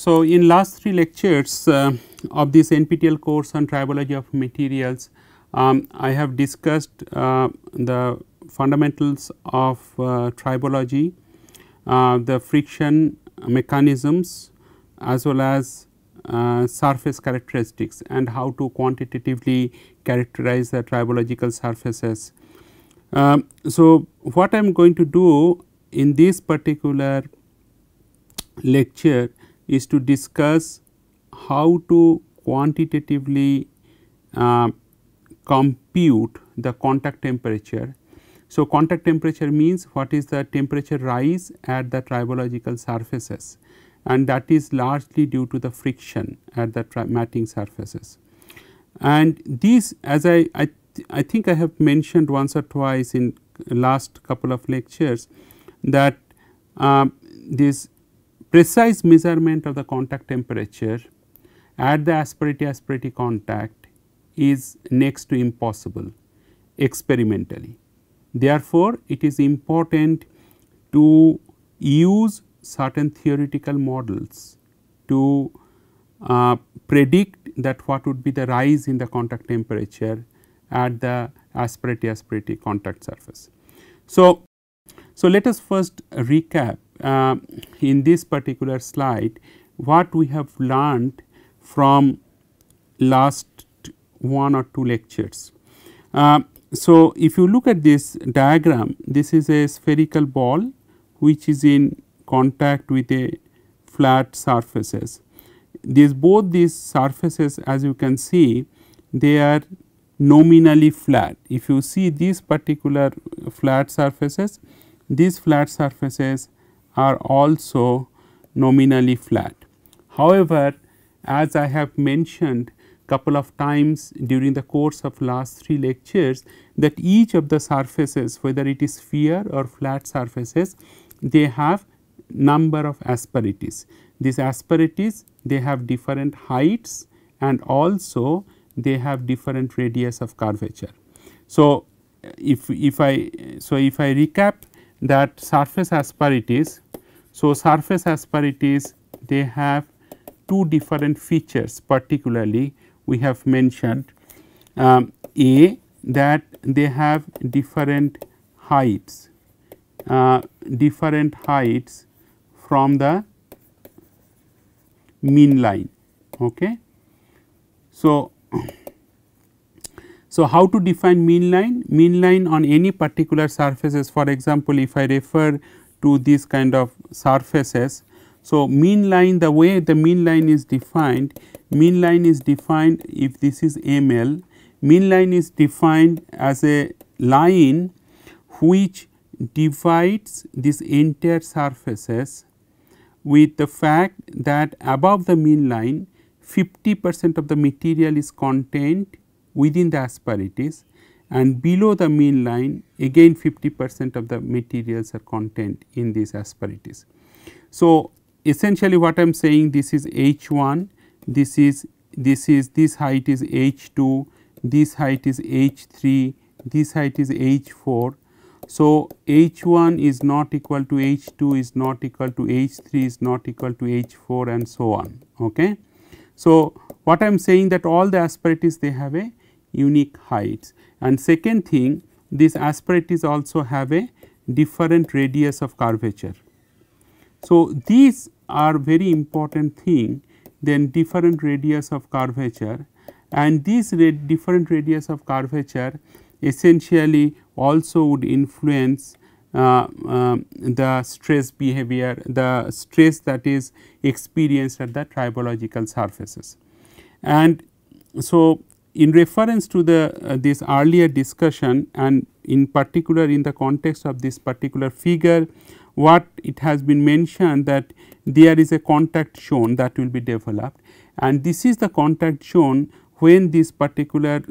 So, in last 3 lectures of this NPTEL course on tribology of materials, I have discussed the fundamentals of tribology, the friction mechanisms as well as surface characteristics and how to quantitatively characterize the tribological surfaces. So, what I am going to do in this particular lecture is to discuss how to quantitatively compute the contact temperature. So, contact temperature means what is the temperature rise at the tribological surfaces, and that is largely due to the friction at the matting surfaces. And these, as I think I have mentioned once or twice in last couple of lectures, that this precise measurement of the contact temperature at the asperity contact is next to impossible experimentally. Therefore, it is important to use certain theoretical models to predict that what would be the rise in the contact temperature at the asperity contact surface. So, let us first recap in this particular slide what we have learned from last 1 or 2 lectures. So, if you look at this diagram, this is a spherical ball which is in contact with a flat surfaces. Both these surfaces, as you can see, they are nominally flat. If you see these particular flat surfaces, these flat surfaces are also nominally flat. However, as I have mentioned couple of times during the course of last 3 lectures, that each of the surfaces, whether it is sphere or flat surfaces, they have number of asperities. These asperities, they have different heights and also they have different radius of curvature. So, if I recap that surface asperities, so surface asperities, they have 2 different features, particularly we have mentioned A, that they have different heights from the mean line. Okay. So, how to define mean line? Mean line on any particular surfaces, for example, if I refer to this kind of surfaces. So, mean line, the way the mean line is defined if this is ML, mean line is defined as a line which divides this entire surfaces with the fact that above the mean line 50% of the material is contained within the asperities, and below the mean line again 50% of the materials are contained in these asperities. So, essentially what I am saying, this is H1, this height is H2, this height is H3, this height is H4. So, H1 is not equal to H2, is not equal to H3, is not equal to H4 and so on. Okay. So, what I am saying that all the asperities, they have a unique heights, and second thing, these asperities also have a different radius of curvature. So, these are very important thing, then different radius of curvature, and these different radius of curvature essentially also would influence the stress behavior, the stress that is experienced at the tribological surfaces. And so, in reference to the this earlier discussion, and in particular in the context of this particular figure, what it has been mentioned that there is a contact zone that will be developed, and this is the contact zone when this particular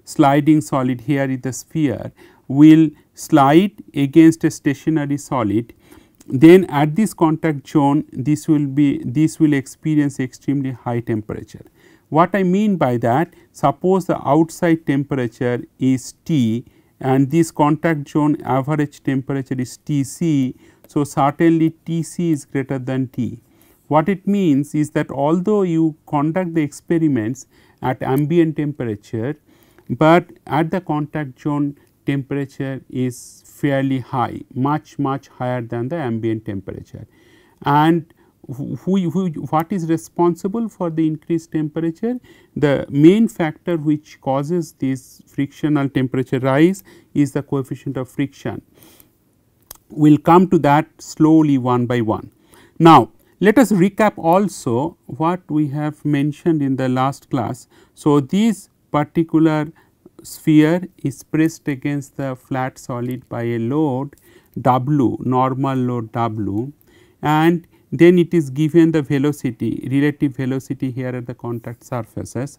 sliding solid, here is the sphere, will slide against a stationary solid. Then at this contact zone, this will experience extremely high temperature. What I mean by that, suppose the outside temperature is T and this contact zone average temperature is Tc. So, certainly Tc is greater than T. What it means is that although you conduct the experiments at ambient temperature, but at the contact zone temperature is fairly high, much higher than the ambient temperature. And what is responsible for the increased temperature? The main factor which causes this frictional temperature rise is the coefficient of friction. We will come to that slowly one by one. Now, let us recap also what we have mentioned in the last class. So, this particular sphere is pressed against the flat solid by a load W, normal load W, and then it is given the velocity, relative velocity here at the contact surfaces.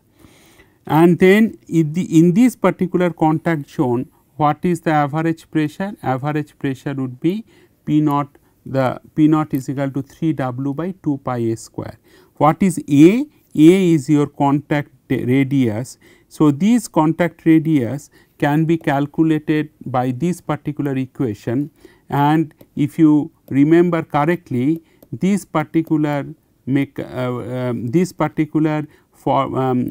And then in this particular contact zone, what is the average pressure? Average pressure would be P naught, the P naught is equal to 3 W by 2 pi a square. What is A? A is your contact radius. So, this contact radius can be calculated by this particular equation, and if you remember correctly, this particular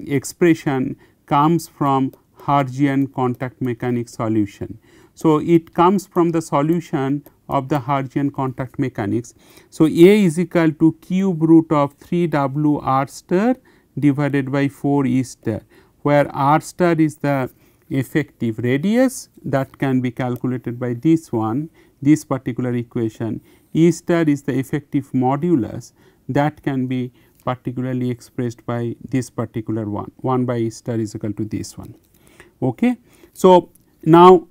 expression comes from Hertzian contact mechanics solution. So, it comes from the solution of the Hertzian contact mechanics. So, A is equal to cube root of 3 W r star divided by 4 E star, where r star is the effective radius that can be calculated by this one, this particular equation. E star is the effective modulus that can be particularly expressed by this particular one, 1 by E star is equal to this one. Okay. So, now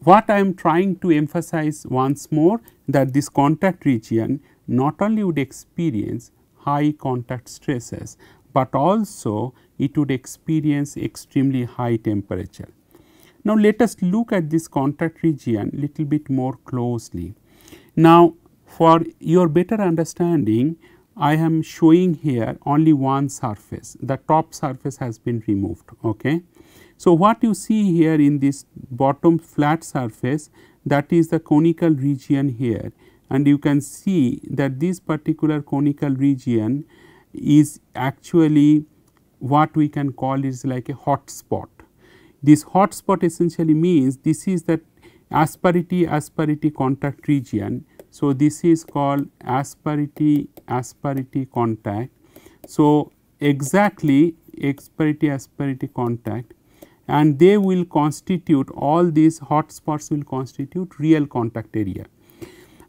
what I am trying to emphasize once more, that this contact region not only would experience high contact stresses, but also it would experience extremely high temperature. Now, let us look at this contact region little bit more closely. Now, for your better understanding, I am showing here only one surface, the top surface has been removed. Okay. So, what you see here in this bottom flat surface, that is the conical region here, and you can see that this particular conical region is actually what we can call is like a hot spot. This hot spot essentially means this is the asperity contact region. So, this is called asperity contact. So, exactly asperity contact, and they will constitute, all these hot spots will constitute real contact area.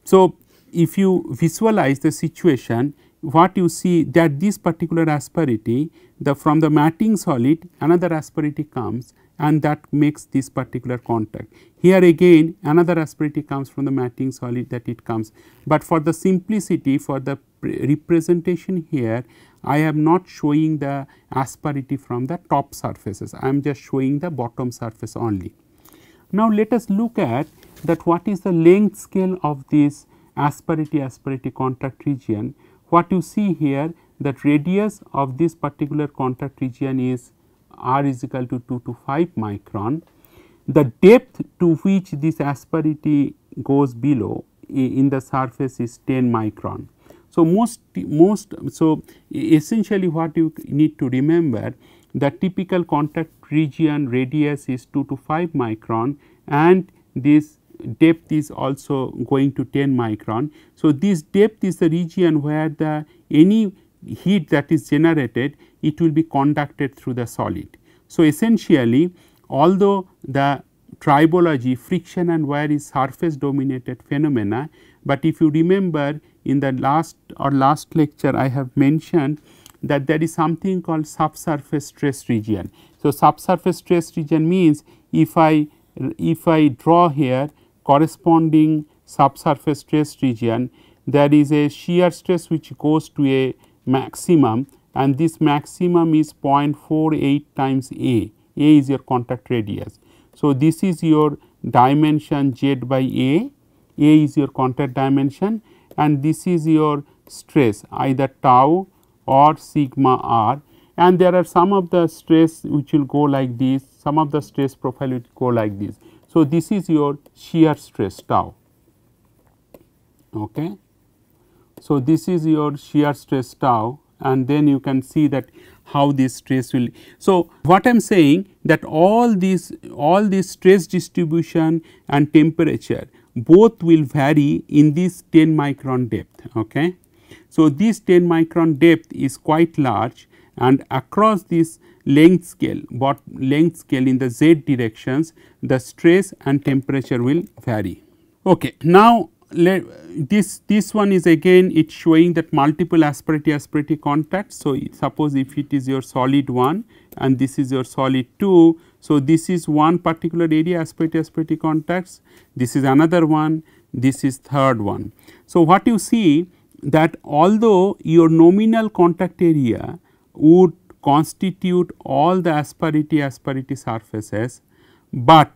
So, if you visualize the situation, what you see that this particular asperity, from the matting solid another asperity comes, and that makes this particular contact. Here again another asperity comes from the matting solid, that it comes, but for the simplicity, for the representation here, I am not showing the asperity from the top surfaces, I am just showing the bottom surface only. Now, let us look at that what is the length scale of this asperity contact region. What you see here, that radius of this particular contact region is r is equal to 2 to 5 micron. The depth to which this asperity goes below in the surface is 10 micron. So, so essentially what you need to remember, the typical contact region radius is 2 to 5 micron, and this depth is also going to 10 micron. So, this depth is the region where the any heat that is generated, it will be conducted through the solid. So, essentially although the tribology, friction and wear is surface dominated phenomena, but if you remember in the last lecture I have mentioned that there is something called subsurface stress region. So, subsurface stress region means if I draw here corresponding subsurface stress region, there is a shear stress which goes to a maximum, and this maximum is 0.48 times A. A is your contact radius. So, this is your dimension Z by A is your contact dimension, and this is your stress either tau or sigma r, and there are some of the stress which will go like this, some of the stress profile will go like this. So, this is your shear stress tau. Okay. So, this is your shear stress tau, and then you can see that how this stress will. So, what I am saying that all these stress distribution and temperature both will vary in this 10 micron depth. Okay. So, this 10 micron depth is quite large, and across this length scale in the z directions, the stress and temperature will vary. Okay. Now, this one is again it showing that multiple asperity contacts. So, suppose if it is your solid 1 and this is your solid 2. So, this is one particular area asperity contacts, this is another one, this is third one. So, what you see that although your nominal contact area would constitute all the asperity surfaces, but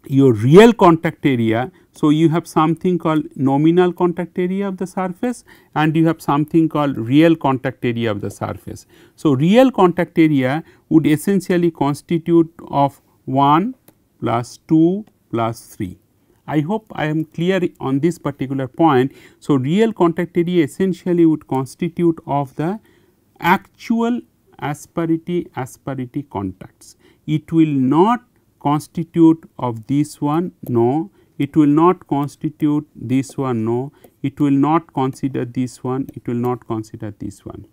your real contact area. So, you have something called nominal contact area of the surface and you have something called real contact area of the surface. So, real contact area would essentially constitute of 1 plus 2 plus 3. I hope I am clear on this particular point. So, real contact area essentially would constitute of the actual asperity contacts. It will not constitute of this one, no, it will not constitute this one, no, it will not consider this one, it will not consider this one.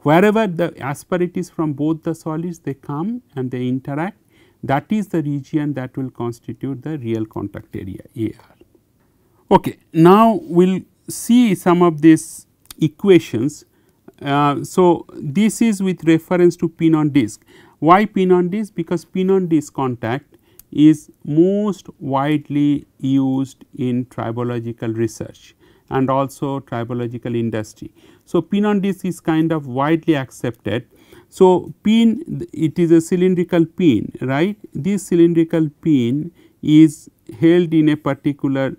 Wherever the asperities from both the solids they come and they interact, that is the region that will constitute the real contact area AR. Okay. Now, we will see some of these equations. So, this is with reference to pin on disc. Why pin on disc? Because pin on disc contact is most widely used in tribological research and also tribological industry. So, pin on disc is kind of widely accepted. So, pin, it is a cylindrical pin, right. This cylindrical pin is held in a particular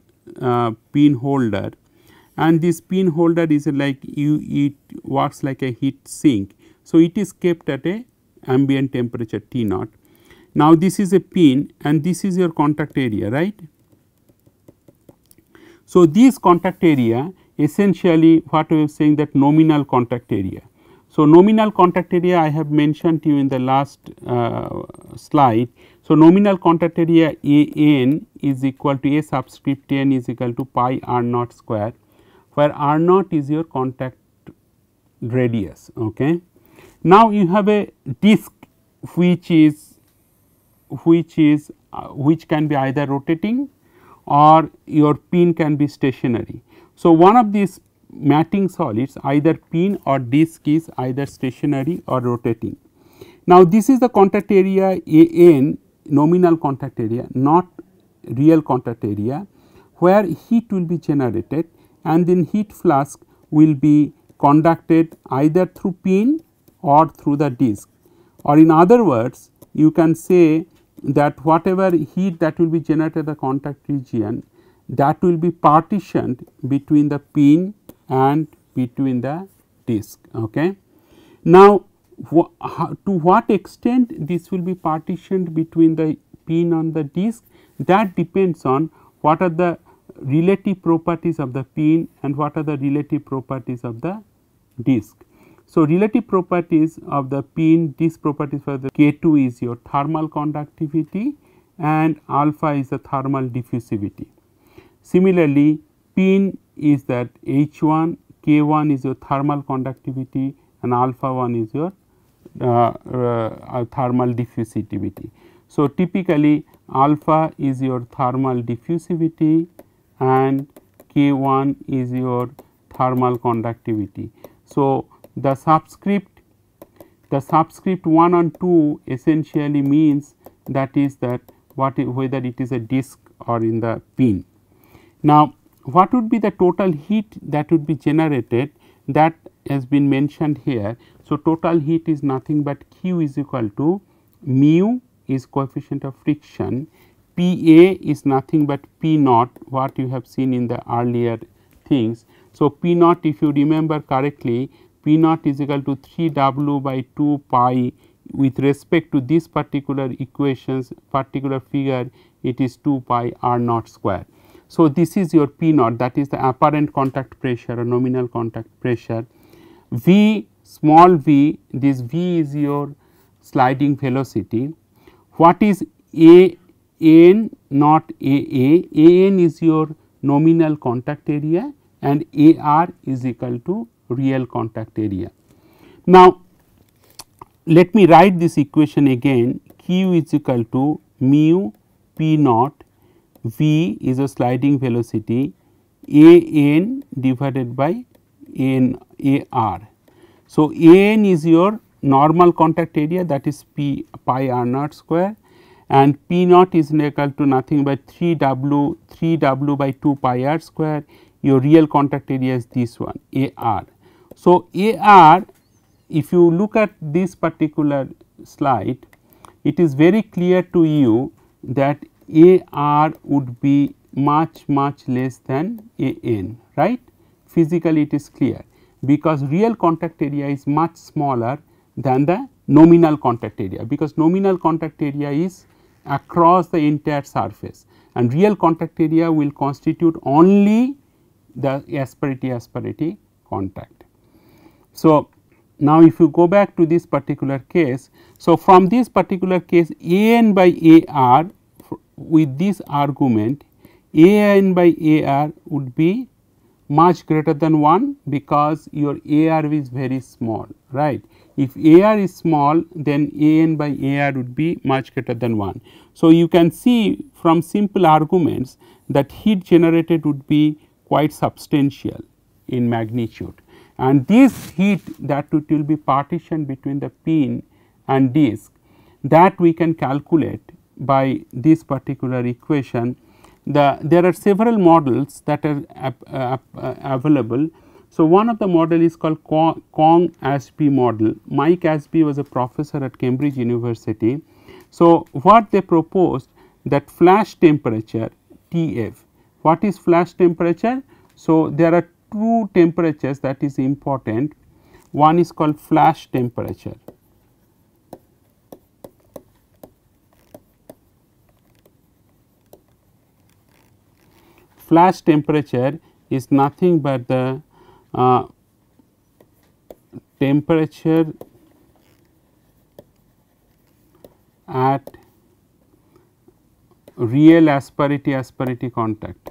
pin holder, and this pin holder is like it works like a heat sink. So, it is kept at a ambient temperature T naught. Now, this is a pin and this is your contact area, right. So, this contact area essentially what we are saying that nominal contact area. So, nominal contact area I have mentioned to you in the last slide. So, nominal contact area A n is equal to A subscript n is equal to pi r naught square, where r naught is your contact radius. Okay. Now, you have a disc which can be either rotating or your pin can be stationary. So, one of these matting solids either pin or disc is either stationary or rotating. Now, this is the contact area A n, nominal contact area, not real contact area, where heat will be generated and then heat flask will be conducted either through pin or through the disc, or in other words you can say that whatever heat that will be generated at the contact region, that will be partitioned between the pin and between the disc. Okay. Now, to what extent this will be partitioned between the pin and the disc, that depends on what are the relative properties of the pin and what are the relative properties of the disc. So, relative properties of the pin, disc properties for the K2 is your thermal conductivity and alpha is the thermal diffusivity. Similarly, pin is that H1, K1 is your thermal conductivity and alpha 1 is your thermal diffusivity. So, typically alpha is your thermal diffusivity and K1 is your thermal conductivity. So, the subscript 1 and 2 essentially means that is that whether it is a disc or in the pin. Now, what would be the total heat that would be generated, that has been mentioned here. So, total heat is nothing but Q is equal to mu is coefficient of friction, Pa is nothing but P naught, what you have seen in the earlier things. So, P naught, if you remember correctly, P naught is equal to 3 W by 2 pi. With respect to this particular equations, particular figure, it is 2 pi r naught square. So, this is your P naught, that is the apparent contact pressure or nominal contact pressure. V, small v, this V is your sliding velocity. What is A n not A n is your nominal contact area and A r is equal to real contact area. Now, let me write this equation again. Q is equal to mu P naught, V is a sliding velocity, A n divided by n A r. So, A n is your normal contact area, that is P pi r naught square, and P naught is equal to nothing but 3 w by 2 pi r square. Your real contact area is this one, A r. So, A r, if you look at this particular slide, it is very clear to you that A r would be much less than A n, right. Physically it is clear, because real contact area is much smaller than the nominal contact area, because nominal contact area is across the entire surface and real contact area will constitute only the asperity contact. So, now if you go back to this particular case, so from this particular case A n by A r, with this argument A n by A r would be much greater than 1, because your A r is very small, right. If A r is small, then A n by A r would be much greater than 1. So, you can see from simple arguments that heat generated would be quite substantial in magnitude, and this heat that will be partitioned between the pin and disc, that we can calculate by this particular equation. There are several models that are available. So, one of the model is called Kong-Ashby model. Mike Ashby was a professor at Cambridge University. So, what they proposed, that flash temperature Tf. What is flash temperature? So, there are two temperatures that is important. One is called flash temperature. Flash temperature is nothing but the temperature at real asperity contact.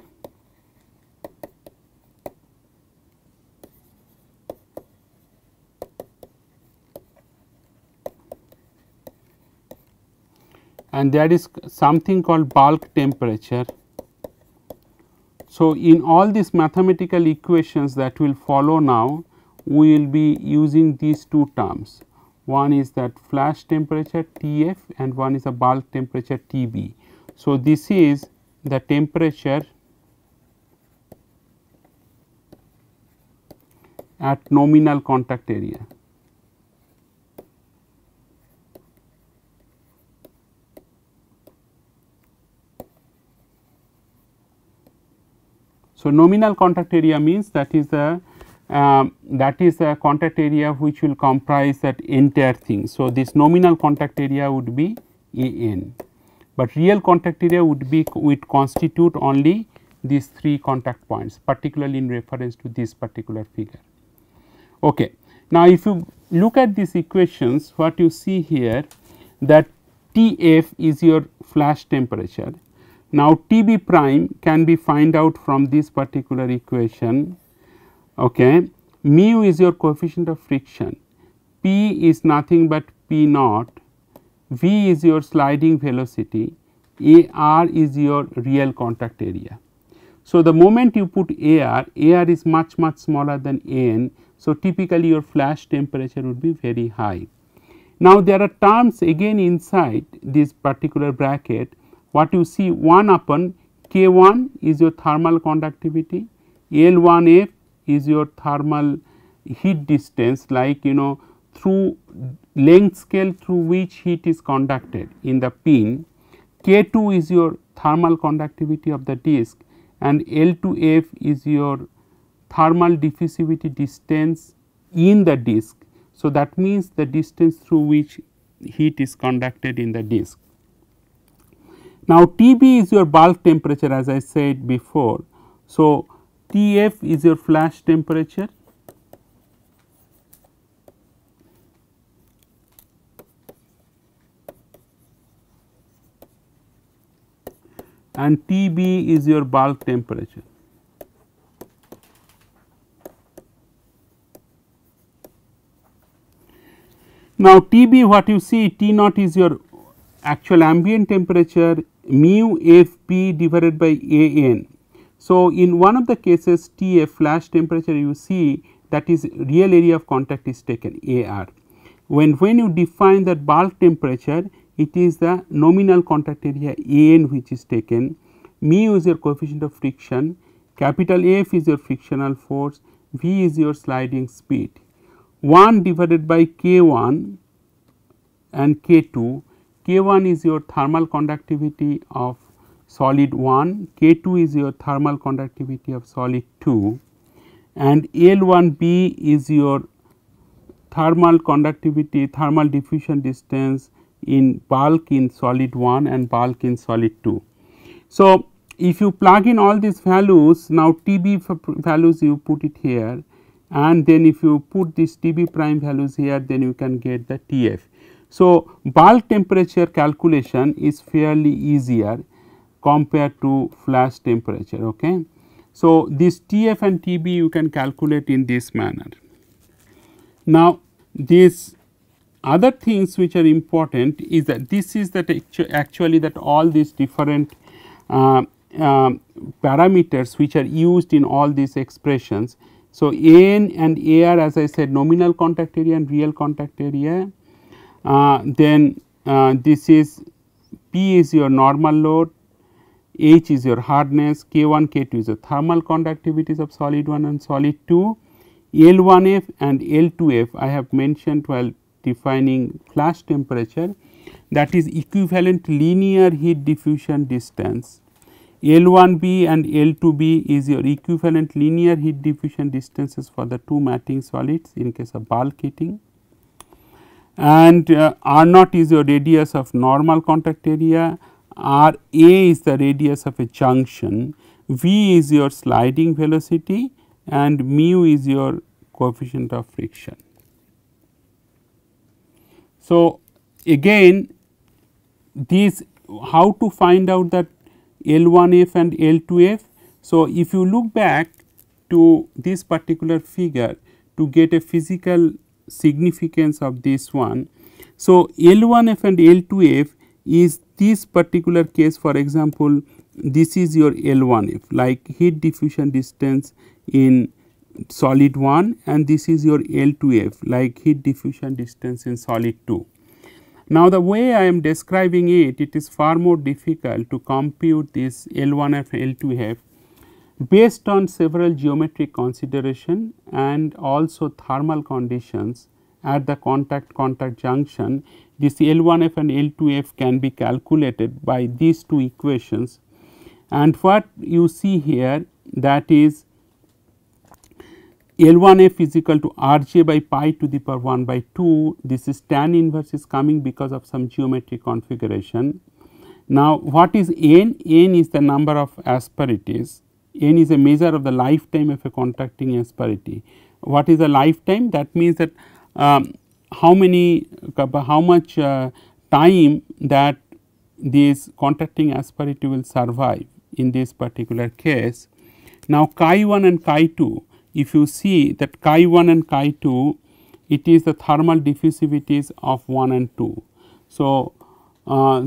And there is something called bulk temperature. So, in all these mathematical equations that will follow now, we will be using these two terms. One is that flash temperature Tf and one is a bulk temperature Tb. So, this is the temperature at nominal contact area. So, nominal contact area means that is the contact area which will comprise that entire thing. So, this nominal contact area would be A n, but real contact area would constitute only these 3 contact points, particularly in reference to this particular figure. Okay. Now, if you look at these equations, what you see here, that Tf is your flash temperature. Now, Tb prime can be find out from this particular equation. Okay. Mu is your coefficient of friction, P is nothing but P naught, V is your sliding velocity, A r is your real contact area. So, the moment you put A r is much smaller than A n. So, typically your flash temperature would be very high. Now, there are terms again inside this particular bracket. What you see, 1 upon K 1 is your thermal conductivity, L 1 F is your thermal heat distance, like through length scale through which heat is conducted in the pin, K 2 is your thermal conductivity of the disc, and L 2 F is your thermal diffusivity distance in the disc. So, that means the distance through which heat is conducted in the disc. Now, Tb is your bulk temperature as I said before. So, Tf is your flash temperature and Tb is your bulk temperature. Now, Tb what you see, T naught is your actual ambient temperature, mu Fb divided by An. So, in one of the cases Tf flash temperature you see, that is real area of contact is taken Ar. When you define that bulk temperature, it is the nominal contact area An which is taken, mu is your coefficient of friction, capital F is your frictional force, V is your sliding speed. 1 divided by K1 and K2, K1 is your thermal conductivity of solid 1, K2 is your thermal conductivity of solid 2 and L1B is your thermal conductivity, thermal diffusion distance in bulk in solid 1 and bulk in solid 2. So, if you plug in all these values, now Tb values you put it here, and then if you put this Tb prime values here, then you can get the Tf. So, bulk temperature calculation is fairly easier compared to flash temperature. Okay. So, this Tf and Tb you can calculate in this manner. Now, these other things which are important is that this is that actually that all these different parameters which are used in all these expressions. So, An and Ar as I said nominal contact area and real contact area, then this is P is your normal load, H is your hardness, K1, K2 is the thermal conductivities of solid 1 and solid 2, L1F and L2F I have mentioned while defining flash temperature, that is equivalent linear heat diffusion distance. L1B and L2B is your equivalent linear heat diffusion distances for the two matting solids in case of bulk heating, and R naught is your radius of normal contact area, R A is the radius of a junction, V is your sliding velocity and mu is your coefficient of friction. So, again these how to find out that L1F and L2F. So, if you look back to this particular figure to get a physical significance of this one. So, L1F and L2F is this particular case, for example, this is your L1F like heat diffusion distance in solid 1 and this is your L2F like heat diffusion distance in solid 2. Now, the way I am describing it, it is far more difficult to compute this L1F and L2F based on several geometric consideration and also thermal conditions at the contact junction. This L1F and L2F can be calculated by these two equations, and what you see here, that is L1F is equal to Rj by pi to the power 1 by 2. This is tan inverse is coming because of some geometric configuration. Now, what is N? N is the number of asperities. N is a measure of the lifetime of a contacting asperity. What is the lifetime? That means that how much time that this contacting asperity will survive in this particular case. Now, chi 1 and chi 2, if you see that chi 1 and chi 2, it is the thermal diffusivities of 1 and 2. So,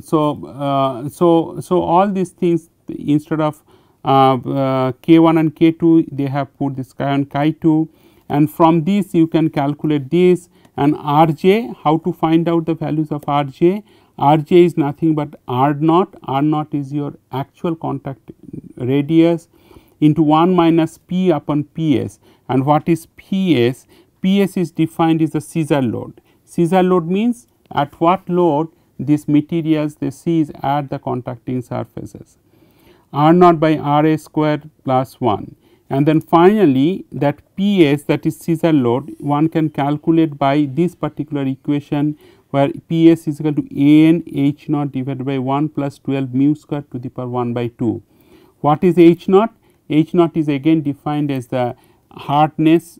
so all these things, instead of K1 and K2, they have put this chi 1 chi 2, and from this you can calculate this. And Rj, how to find out the values of Rj? Rj is nothing but R naught. R naught is your actual contact radius into 1 minus P upon Ps. And what is Ps? Ps is defined as the scissor load. Scissor load means at what load these materials they seize at the contacting surfaces. R naught by Ra square plus 1. And then finally, that Ps, that is scissor load, one can calculate by this particular equation where Ps is equal to An H naught divided by 1 plus 12 mu square to the power 1 by 2. What is H naught? H naught is again defined as the hardness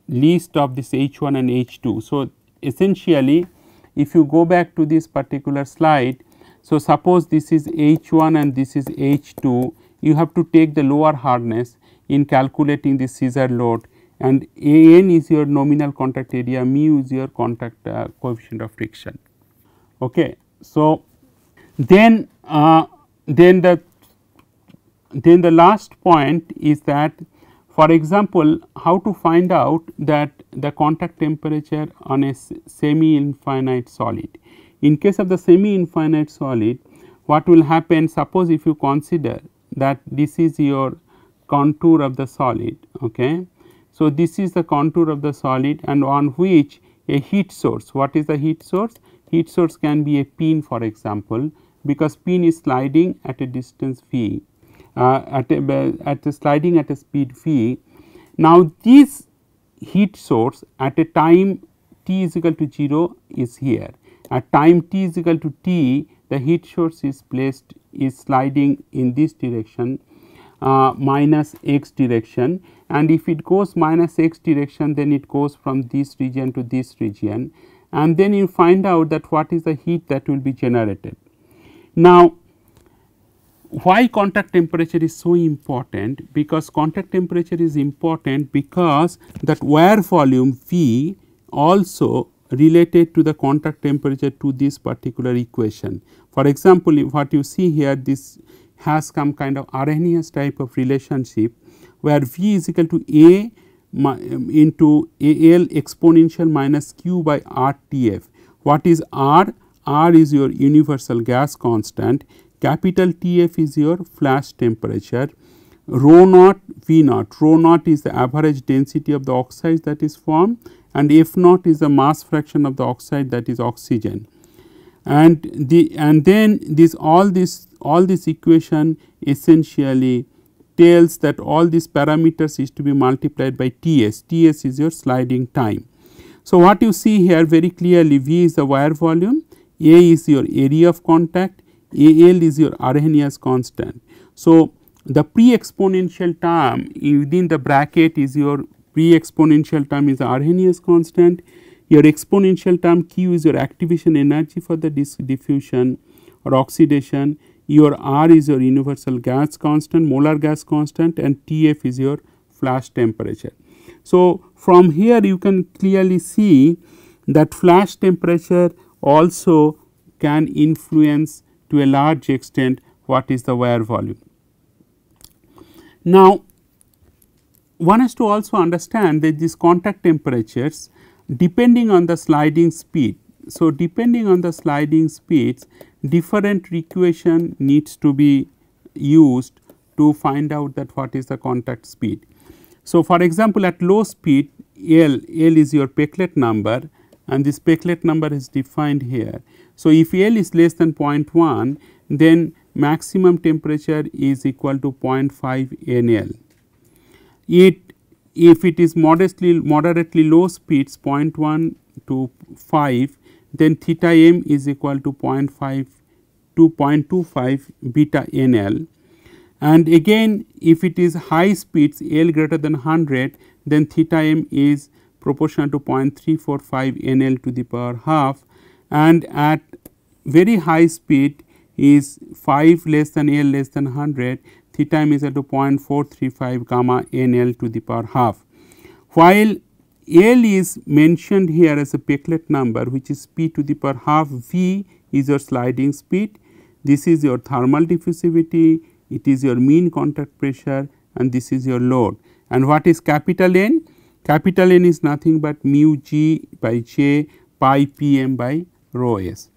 least of this H1 and H2. So, essentially if you go back to this particular slide, so suppose this is H1 and this is H2, you have to take the lower hardness in calculating the scissor load, and An is your nominal contact area, mu is your contact coefficient of friction. Okay. So, then the last point is that, for example, how to find out that the contact temperature on a semi infinite solid. In case of the semi infinite solid, what will happen, suppose if you consider that this is your contour of the solid. Okay. So, this is the contour of the solid and on which a heat source. What is the heat source? Heat source can be a pin, for example, because pin is sliding at a distance v, sliding at a speed v. Now, this heat source at a time t is equal to 0 is here. At time t is equal to t, the heat source is sliding in this direction, minus x direction, and if it goes minus x direction, then it goes from this region to this region, and then you find out that what is the heat that will be generated. Now, why contact temperature is so important? Because contact temperature is important because that wear volume V also related to the contact temperature to this particular equation. For example, what you see here, this has some kind of Arrhenius type of relationship where V is equal to A into AL exponential minus Q by RTF. What is R? R is your universal gas constant, capital TF is your flash temperature, rho naught V naught. Rho naught is the average density of the oxides that is formed, and F naught is the mass fraction of the oxide, that is oxygen. And then all this equation essentially tells that all these parameters is to be multiplied by Ts. Ts is your sliding time. So, what you see here very clearly, V is the wire volume, A is your area of contact, AL is your Arrhenius constant. So, the pre-exponential term within the bracket is your pre-exponential term is the Arrhenius constant, your exponential term Q is your activation energy for the diffusion or oxidation, your R is your universal gas constant, molar gas constant, and TF is your flash temperature. So, from here you can clearly see that flash temperature also can influence to a large extent what is the wear volume. Now, one has to also understand that these contact temperatures depending on the sliding speed. So, depending on the sliding speeds, different equation needs to be used to find out that what is the contact speed. So, for example, at low speed L is your Peclet number, and this Peclet number is defined here. So, if L is less than 0.1, then maximum temperature is equal to 0.5 NL. If it is moderately low speeds 0.1 to 5, then theta m is equal to 0.5 to 0.25 beta NL. And again, if it is high speeds L greater than 100, then theta m is proportional to 0.345 NL to the power half, and at very high speed is 5 less than L less than 100, theta m is equal to 0.435 gamma NL to the power half. While L is mentioned here as a Peclet number, which is P to the power half, V is your sliding speed, this is your thermal diffusivity, it is your mean contact pressure, and this is your load. And what is capital N? Capital N is nothing but mu g by j pi Pm by rho s.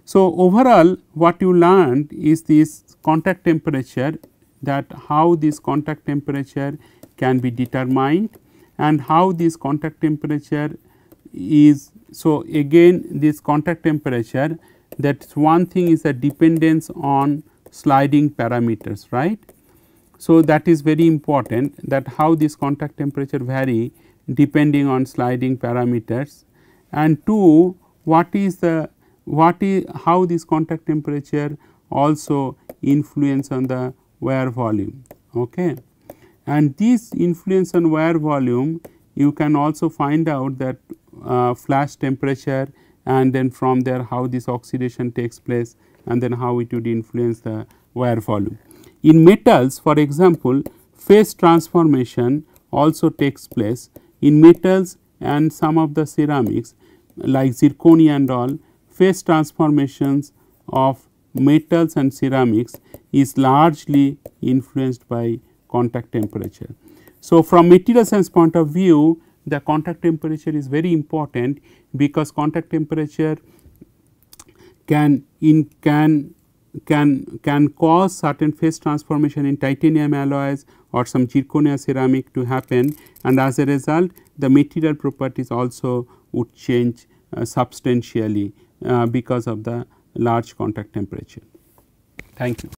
So, overall what you learned is this contact temperature, that how this contact temperature can be determined and how this contact temperature is. So, again this contact temperature, that one thing is the dependence on sliding parameters, right. So, that is very important, that how this contact temperature vary depending on sliding parameters. And two, how this contact temperature also influence on the wear volume. Okay. And this influence on wear volume, you can also find out that flash temperature, and then from there how this oxidation takes place, and then how it would influence the wear volume. In metals, for example, phase transformation also takes place in metals and some of the ceramics like zirconia and all. Phase transformations of metals and ceramics is largely influenced by contact temperature. So, from material science point of view, the contact temperature is very important, because contact temperature can cause certain phase transformation in titanium alloys or some zirconia ceramic to happen, and as a result the material properties also would change substantially because of the large contact temperature. Thank you.